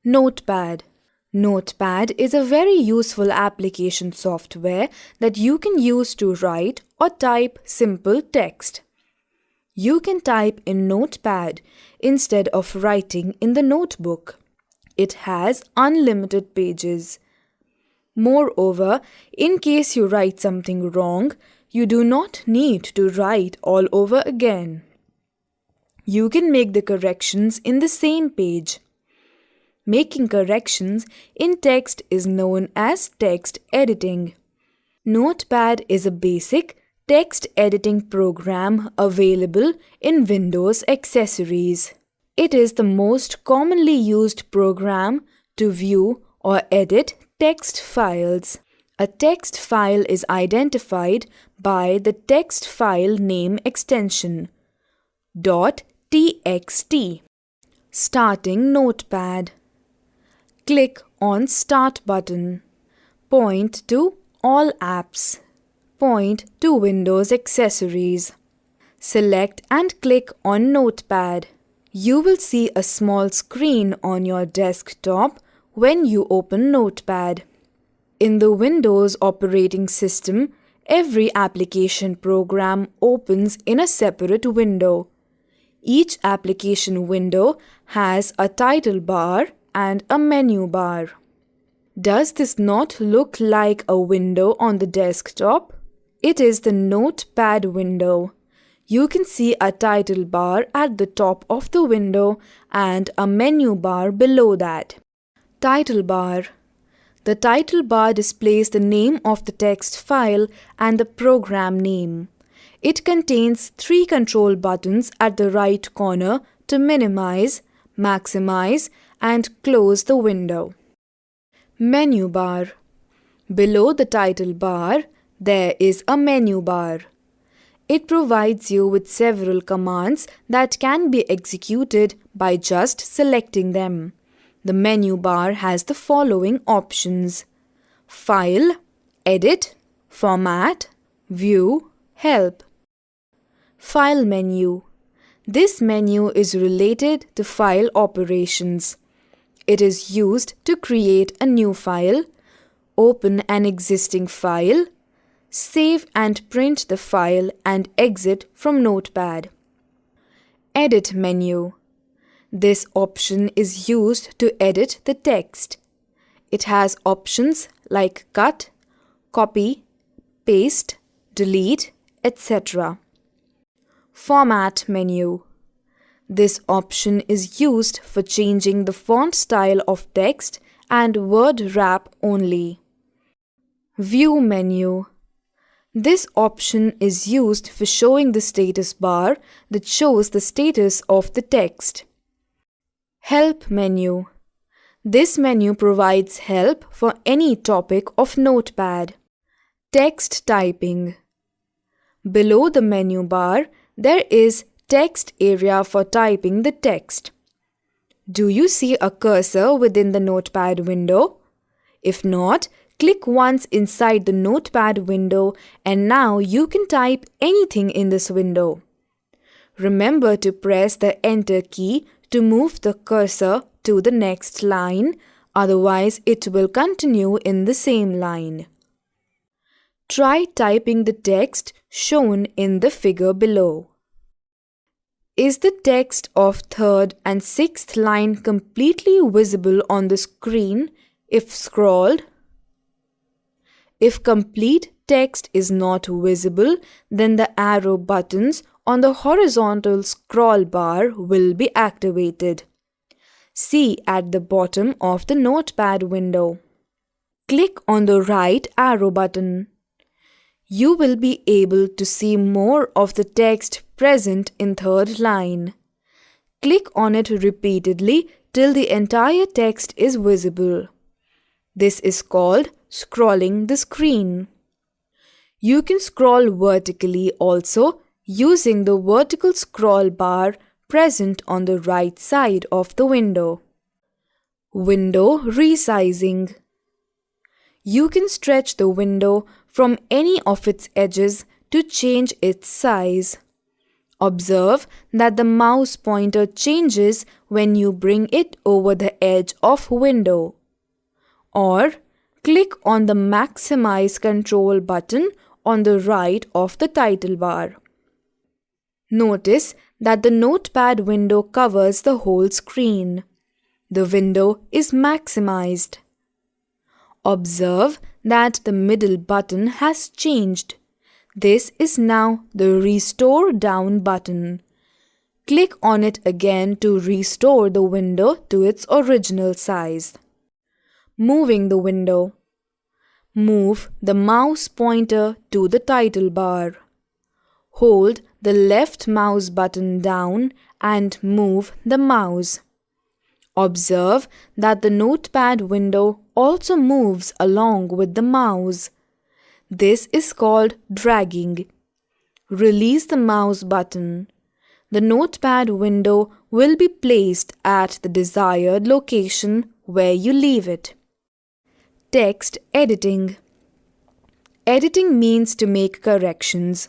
Notepad. Notepad is a very useful application software that you can use to write or type simple text. You can type in Notepad instead of writing in the notebook. It has unlimited pages. Moreover, in case you write something wrong, you do not need to write all over again. You can make the corrections in the same page. Making corrections in text is known as text editing. Notepad is a basic text editing program available in Windows accessories. It is the most commonly used program to view or edit text files. A text file is identified by the text file name extension .txt. Starting Notepad. Click on Start button. Point to All apps. Point to Windows accessories. Select and click on Notepad. You will see a small screen on your desktop when you open Notepad. In the Windows operating system, every application program opens in a separate window. Each application window has a title bar and a menu bar. Does this not look like a window on the desktop? It is the Notepad window. You can see a title bar at the top of the window and a menu bar below that. Title bar. The title bar displays the name of the text file and the program name. It contains 3 control buttons at the right corner to minimize, maximize, and close the window. Menu bar. Below the title bar, there is a menu bar. It provides you with several commands that can be executed by just selecting them. The menu bar has the following options: File, Edit, Format, View, Help. File menu. This menu is related to file operations. It is used to create a new file, open an existing file, save and print the file, and exit from Notepad. Edit menu. This option is used to edit the text. It has options like cut, copy, paste, delete, etc. Format menu. This option is used for changing the font style of text and word wrap only. View menu. This option is used for showing the status bar that shows the status of the text. Help menu. This menu provides help for any topic of Notepad. Text typing. Below the menu bar, there is text area for typing the text. Do you see a cursor within the Notepad window? If not, click once inside the Notepad window and now you can type anything in this window. Remember to press the Enter key to move the cursor to the next line, otherwise it will continue in the same line. Try typing the text shown in the figure below. Is the text of 3rd and 6th line completely visible on the screen if scrolled? If complete text is not visible, then the arrow buttons on the horizontal scroll bar will be activated. See at the bottom of the Notepad window. Click on the right arrow button. You will be able to see more of the text present in 3rd line. Click on it repeatedly till the entire text is visible. This is called scrolling the screen. You can scroll vertically also using the vertical scroll bar present on the right side of the window. Window resizing. You can stretch the window from any of its edges to change its size. Observe that the mouse pointer changes when you bring it over the edge of window. Or click on the Maximize Control button on the right of the title bar. Notice that the notepad window covers the whole screen. The window is maximized. Observe that the middle button has changed. This is now the Restore Down button. Click on it again to restore the window to its original size. Moving the window. Move the mouse pointer to the title bar. Hold the left mouse button down and move the mouse. Observe that the notepad window also moves along with the mouse. This is called dragging. Release the mouse button. The notepad window will be placed at the desired location where you leave it. Text editing. Editing means to make corrections.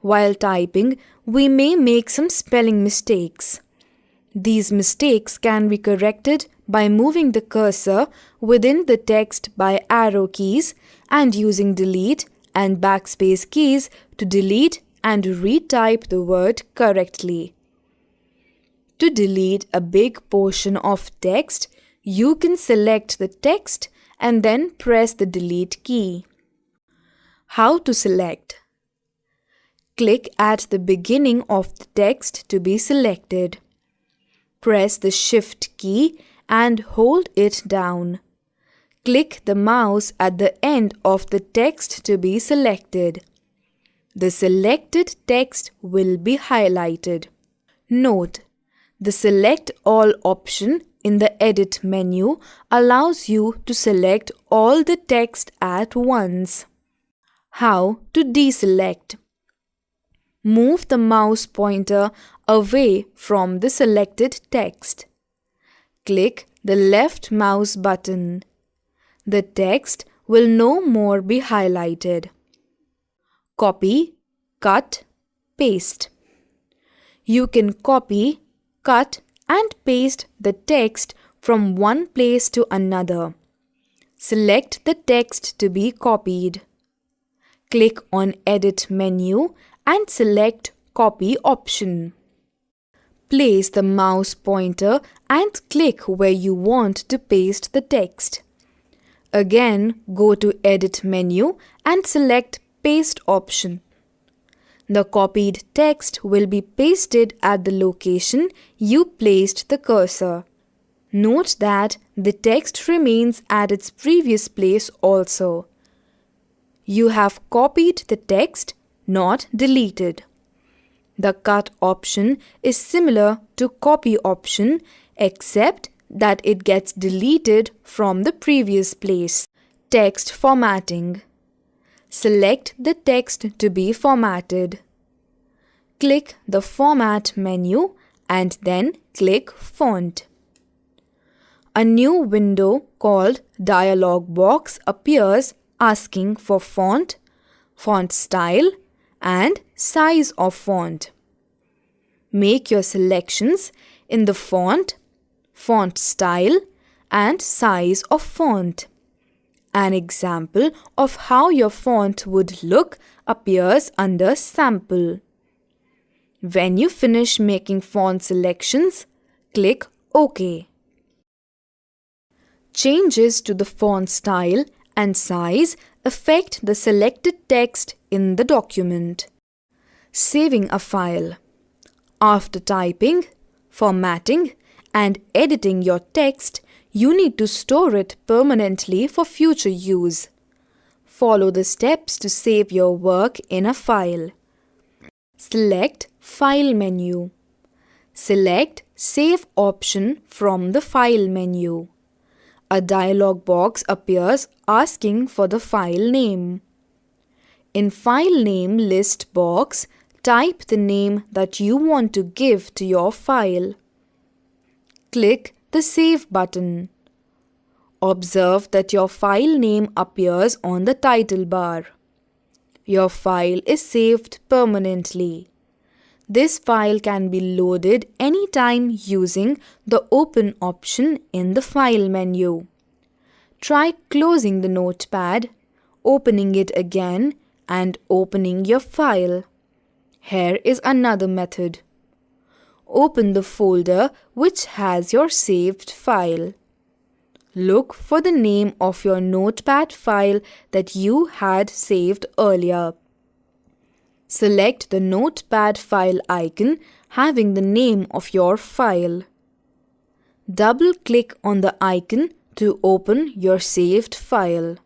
While typing, we may make some spelling mistakes. These mistakes can be corrected by moving the cursor within the text by arrow keys and using delete and backspace keys to delete and retype the word correctly. To delete a big portion of text, you can select the text and then press the delete key. How to select? Click at the beginning of the text to be selected. Press the Shift key and hold it down. Click the mouse at the end of the text to be selected. The selected text will be highlighted. Note: the Select All option in the Edit menu allows you to select all the text at once. How to deselect? Move the mouse pointer away from the selected text. Click the left mouse button. The text will no more be highlighted. Copy, cut, paste. You can copy, cut, and paste the text from one place to another. Select the text to be copied. Click on Edit menu and select Copy option. Place the mouse pointer and click where you want to paste the text. Again, go to Edit menu and select Paste option. The copied text will be pasted at the location you placed the cursor. Note that the text remains at its previous place also. You have copied the text, not deleted. The Cut option is similar to Copy option except that it gets deleted from the previous place. Text formatting. Select the text to be formatted. Click the Format menu and then click Font. A new window called Dialog Box appears asking for font, font style, and size of font. Make your selections in the font, font style, and size of font. An example of how your font would look appears under Sample. When you finish making font selections, click OK. Changes to the font style and size affect the selected text in the document. Saving a file. After typing, formatting, and editing your text, you need to store it permanently for future use. Follow the steps to save your work in a file. Select File menu. Select Save option from the File menu. A dialog box appears asking for the file name. In File Name list box, type the name that you want to give to your file. Click the Save button. Observe that your file name appears on the title bar. Your file is saved permanently. This file can be loaded anytime using the Open option in the File menu. Try closing the notepad, opening it again, and opening your file. Here is another method. Open the folder which has your saved file. Look for the name of your notepad file that you had saved earlier. Select the notepad file icon having the name of your file. Double-click on the icon to open your saved file.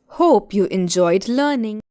Hope you enjoyed learning.